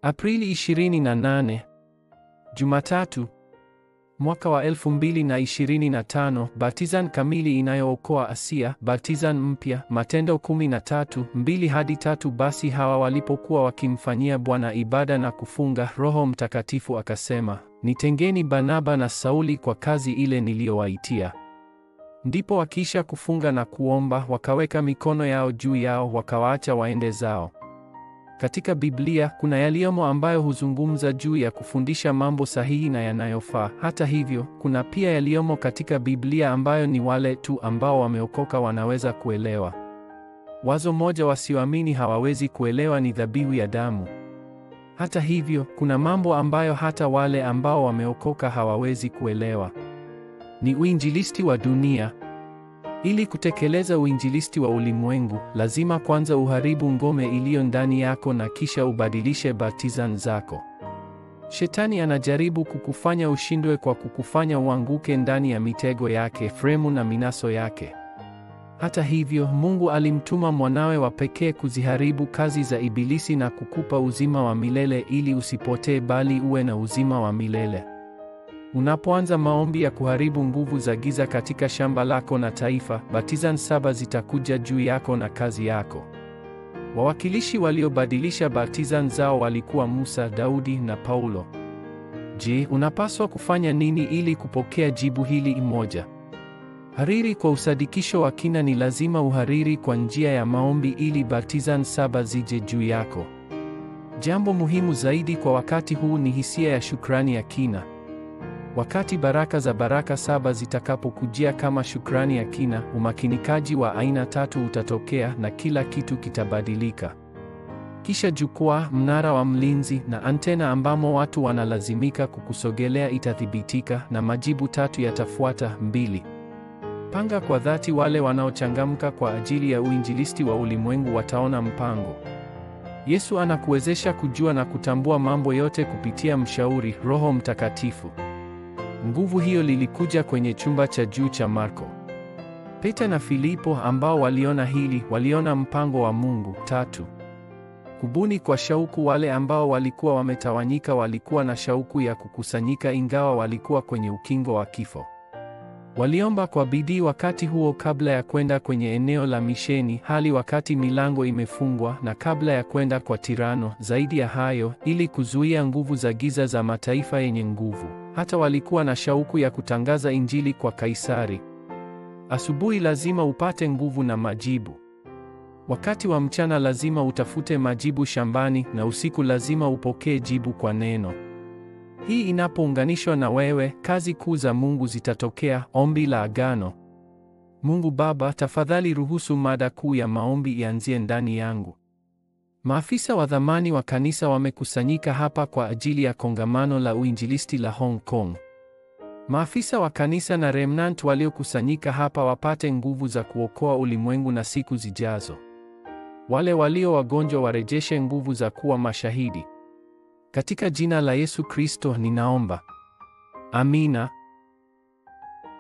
Aprili 28, Jumatatu, mwaka wa 2025. Baptizan kamili inayookoa Asia. Baptizan mpya. Matendo 13:2-3. Basi hawa walipokuwa wakimfanyia Bwana ibada na kufunga, Roho Mtakatifu akasema, nitengeni Barnaba na Sauli kwa kazi ile niliyowaitia. Ndipo wakiisha kufunga na kuomba, wakaweka mikono yao juu yao, wakawaacha waende zao. Katika Biblia kuna yaliyomo ambayo huzungumza juu ya kufundisha mambo sahihi na yanayofaa. Hata hivyo, kuna pia yaliyomo katika Biblia ambayo ni wale tu ambao wameokoka wanaweza kuelewa. Wazo moja wasioamini hawawezi kuelewa ni dhabihu ya damu. Hata hivyo, kuna mambo ambayo hata wale ambao wameokoka hawawezi kuelewa. Ni uinjilisti wa dunia. Ili kutekeleza uinjilisti wa ulimwengu, lazima kwanza uharibu ngome iliyo ndani yako na kisha ubadilishe baptizan zako. Shetani anajaribu kukufanya ushindwe kwa kukufanya uanguke ndani ya mitego yake, fremu na minaso yake. Hata hivyo, Mungu alimtuma mwanawe wa pekee kuziharibu kazi za Ibilisi na kukupa uzima wa milele ili usipotee bali uwe na uzima wa milele. Unapoanza maombi ya kuharibu nguvu za giza katika shamba lako na taifa, baptizan 7 zitakuja juu yako na kazi yako. Wawakilishi waliobadilisha baptizan zao walikuwa Musa, Daudi na Paulo. Je, unapaswa kufanya nini ili kupokea jibu hili moja? Hariri kwa usadikisho wa kina. Ni lazima uhariri kwa njia ya maombi ili baptizan 7 zije juu yako. Jambo muhimu zaidi kwa wakati huu ni hisia ya shukrani ya kina. Wakati baraka za baraka 7 zitakapokujia kama shukrani ya kina, umakinikaji wa aina 3 utatokea na kila kitu kitabadilika. Kisha jukwaa, mnara wa mlinzi na antena ambamo watu wanalazimika kukusogelea itathibitika na majibu 3 yatafuata. 2. Panga kwa dhati. Wale wanaochangamka kwa ajili ya uinjilisti wa ulimwengu wataona mpango. Yesu anakuwezesha kujua na kutambua mambo yote kupitia mshauri, Roho Mtakatifu. Nguvu hiyo lilikuja kwenye chumba cha juu cha Marko. Petro na Filipo ambao waliona hili, waliona mpango wa Mungu. 3. Kubuni kwa shauku. Wale ambao walikuwa wametawanyika walikuwa na shauku ya kukusanyika ingawa walikuwa kwenye ukingo wa kifo. Waliomba kwa bidii wakati huo kabla ya kwenda kwenye eneo la misheni, hali wakati milango imefungwa na kabla ya kwenda kwa Tirano. Zaidi ya hayo, ili kuzuia nguvu za giza za mataifa yenye nguvu, hata walikuwa na shauku ya kutangaza Injili kwa Kaisari. Asubuhi lazima upate nguvu na majibu. Wakati wa mchana lazima utafute majibu shambani, na usiku lazima upokee jibu kwa neno. Hii inapounganishwa na wewe, kazi kuu za Mungu zitatokea. Ombi la agano. Mungu Baba, tafadhali ruhusu mada kuu ya maombi ianzie ndani yangu. Maafisa wa zamani wa kanisa wamekusanyika hapa kwa ajili ya kongamano la uinjilisti la Hong Kong. Maafisa wa kanisa na remnant waliokusanyika hapa wapate nguvu za kuokoa ulimwengu na siku zijazo. Wale walio wagonjwa warejeshe nguvu za kuwa mashahidi. Katika jina la Yesu Kristo ninaomba. Amina.